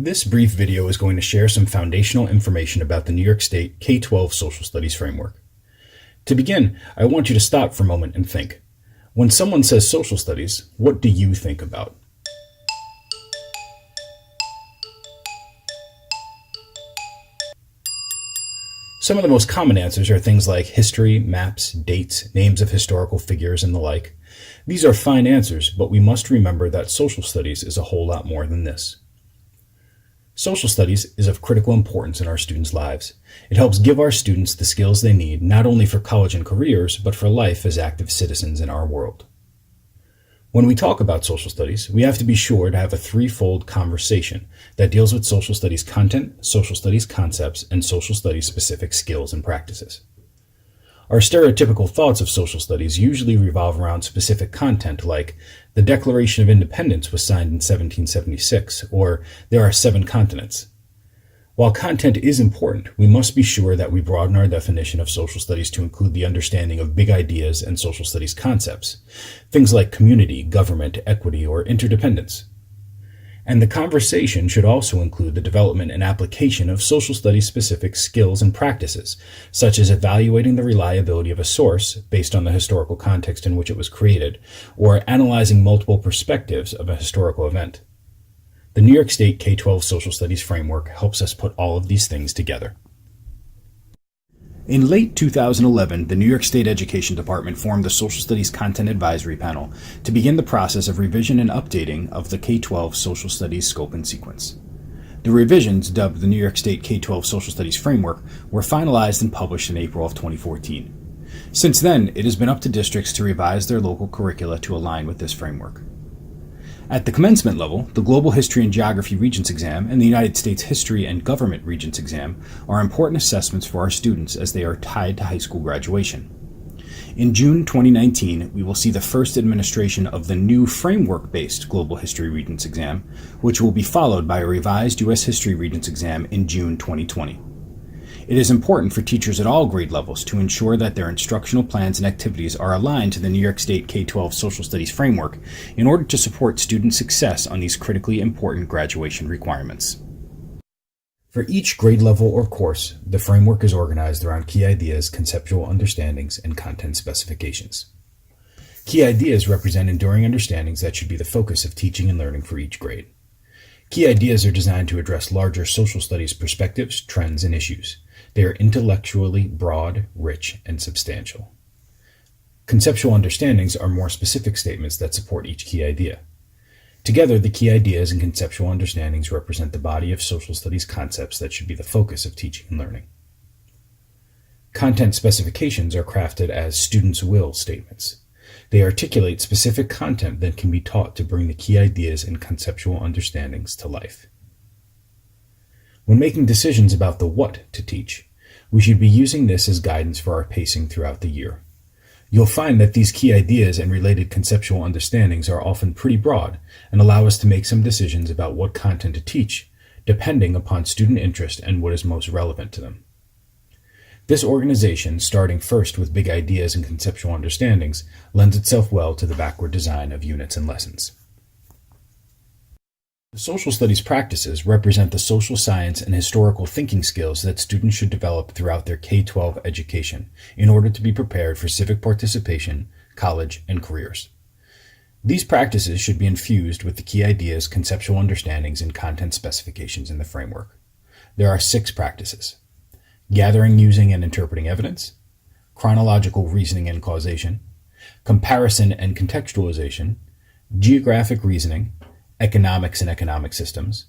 This brief video is going to share some foundational information about the New York State K-12 Social Studies Framework. To begin, I want you to stop for a moment and think. When someone says social studies, what do you think about? Some of the most common answers are things like history, maps, dates, names of historical figures, and the like. These are fine answers, but we must remember that social studies is a whole lot more than this. Social studies is of critical importance in our students' lives. It helps give our students the skills they need not only for college and careers, but for life as active citizens in our world. When we talk about social studies, we have to be sure to have a threefold conversation that deals with social studies content, social studies concepts, and social studies specific skills and practices. Our stereotypical thoughts of social studies usually revolve around specific content like the Declaration of Independence was signed in 1776, or there are 7 continents. While content is important, we must be sure that we broaden our definition of social studies to include the understanding of big ideas and social studies concepts, things like community, government, equity, or interdependence. And the conversation should also include the development and application of social studies specific skills and practices, such as evaluating the reliability of a source based on the historical context in which it was created, or analyzing multiple perspectives of a historical event. The New York State K-12 Social Studies Framework helps us put all of these things together. In late 2011, the New York State Education Department formed the Social Studies Content Advisory Panel to begin the process of revision and updating of the K-12 Social Studies scope and sequence. The revisions, dubbed the New York State K-12 Social Studies Framework, were finalized and published in April of 2014. Since then, it has been up to districts to revise their local curricula to align with this framework. At the commencement level, the Global History and Geography Regents Exam and the United States History and Government Regents Exam are important assessments for our students as they are tied to high school graduation. In June 2019, we will see the first administration of the new framework-based Global History Regents Exam, which will be followed by a revised U.S. History Regents Exam in June 2020. It is important for teachers at all grade levels to ensure that their instructional plans and activities are aligned to the New York State K-12 Social Studies Framework in order to support student success on these critically important graduation requirements. For each grade level or course, the framework is organized around key ideas, conceptual understandings, and content specifications. Key ideas represent enduring understandings that should be the focus of teaching and learning for each grade. Key ideas are designed to address larger social studies perspectives, trends, and issues. They are intellectually broad, rich, and substantial. Conceptual understandings are more specific statements that support each key idea. Together, the key ideas and conceptual understandings represent the body of social studies concepts that should be the focus of teaching and learning. Content specifications are crafted as students' will statements. They articulate specific content that can be taught to bring the key ideas and conceptual understandings to life. When making decisions about the what to teach, we should be using this as guidance for our pacing throughout the year. You'll find that these key ideas and related conceptual understandings are often pretty broad and allow us to make some decisions about what content to teach, depending upon student interest and what is most relevant to them. This organization, starting first with big ideas and conceptual understandings, lends itself well to the backward design of units and lessons. The social studies practices represent the social science and historical thinking skills that students should develop throughout their K-12 education in order to be prepared for civic participation, college, and careers. These practices should be infused with the key ideas, conceptual understandings, and content specifications in the framework. There are 6 practices: gathering, using, and interpreting evidence, chronological reasoning and causation, comparison and contextualization, geographic reasoning, economics and economic systems,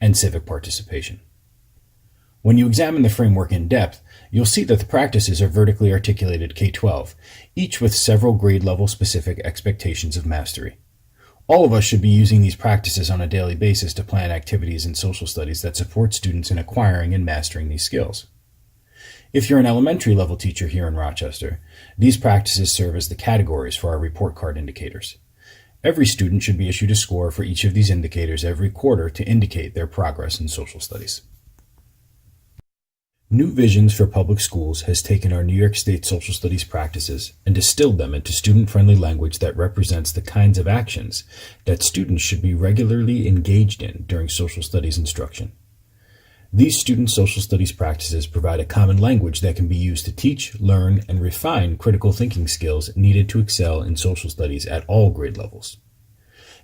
and civic participation. When you examine the framework in depth, you'll see that the practices are vertically articulated K-12, each with several grade level specific expectations of mastery. All of us should be using these practices on a daily basis to plan activities in social studies that support students in acquiring and mastering these skills. If you're an elementary level teacher here in Rochester, these practices serve as the categories for our report card indicators. Every student should be issued a score for each of these indicators every quarter to indicate their progress in social studies. New Visions for Public Schools has taken our New York State social studies practices and distilled them into student-friendly language that represents the kinds of actions that students should be regularly engaged in during social studies instruction. These student social studies practices provide a common language that can be used to teach, learn, and refine critical thinking skills needed to excel in social studies at all grade levels.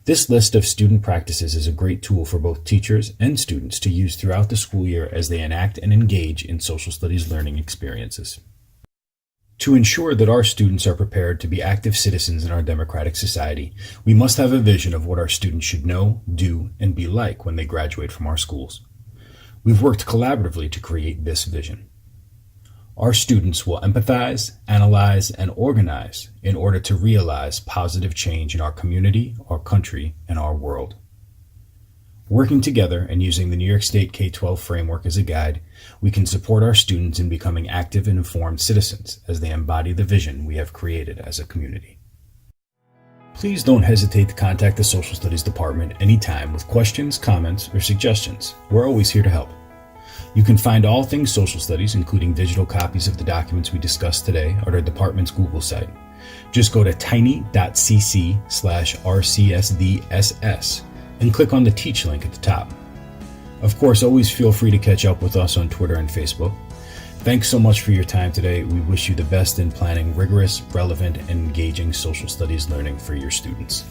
This list of student practices is a great tool for both teachers and students to use throughout the school year as they enact and engage in social studies learning experiences. To ensure that our students are prepared to be active citizens in our democratic society, we must have a vision of what our students should know, do, and be like when they graduate from our schools. We've worked collaboratively to create this vision. Our students will empathize, analyze, and organize in order to realize positive change in our community, our country, and our world. Working together and using the New York State K-12 framework as a guide, we can support our students in becoming active and informed citizens as they embody the vision we have created as a community. Please don't hesitate to contact the Social Studies Department anytime with questions, comments, or suggestions. We're always here to help. You can find all things social studies, including digital copies of the documents we discussed today, at our department's Google site. Just go to tiny.cc/RCSDSS and click on the Teach link at the top. Of course, always feel free to catch up with us on Twitter and Facebook. Thanks so much for your time today. We wish you the best in planning rigorous, relevant, and engaging social studies learning for your students.